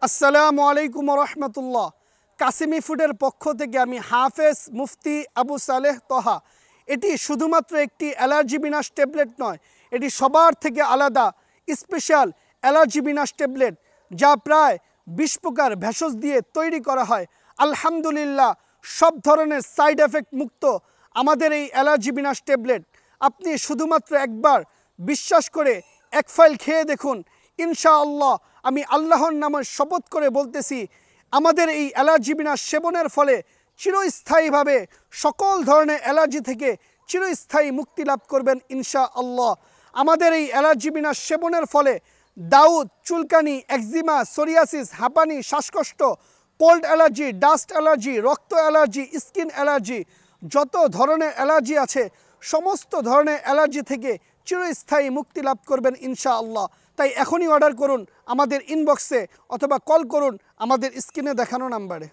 আসসালামু আলাইকুম রহমতুল্লাহ। কাসিমি ফুডের পক্ষ থেকে আমি হাফেজ মুফতি আবু সালেহ তহা। এটি শুধুমাত্র একটি অ্যালার্জি বিনাশ ট্যাবলেট নয়, এটি সবার থেকে আলাদা স্পেশাল অ্যালার্জি বিনাশ ট্যাবলেট, যা প্রায় 20 প্রকার ভেষজ দিয়ে তৈরি করা হয়। আলহামদুলিল্লাহ, সব ধরনের সাইড এফেক্ট মুক্ত আমাদের এই অ্যালার্জি বিনাশ ট্যাবলেট। আপনি শুধুমাত্র একবার বিশ্বাস করে এক ফাইল খেয়ে দেখুন, ইনশাআল্লাহ আমি আল্লাহর নামে শপথ করে বলতেছি, আমাদের এই অ্যালার্জি বিনাশ সেবনের ফলে চিরস্থায়ীভাবে সকল ধরনের অ্যালার্জি থেকে চিরস্থায়ী মুক্তি লাভ করবেন ইনশাআল্লাহ। আমাদের এই অ্যালার্জি বিনাশ সেবনের ফলে দাউদ, চুলকানি, একজিমা, সোরিয়াসিস, হাঁপানি, শ্বাসকষ্ট, কোল্ড অ্যালার্জি, ডাস্ট অ্যালার্জি, রক্ত অ্যালার্জি, স্কিন অ্যালার্জি, যত ধরনের অ্যালার্জি আছে সমস্ত ধরনের অ্যালার্জি থেকে চিরস্থায়ী মুক্তি লাভ করবেন ইনশাআল্লাহ। তাই এখনই অর্ডার করুন আমাদের ইনবক্সে অথবা কল করুন আমাদের স্ক্রিনে দেখানো নাম্বারে।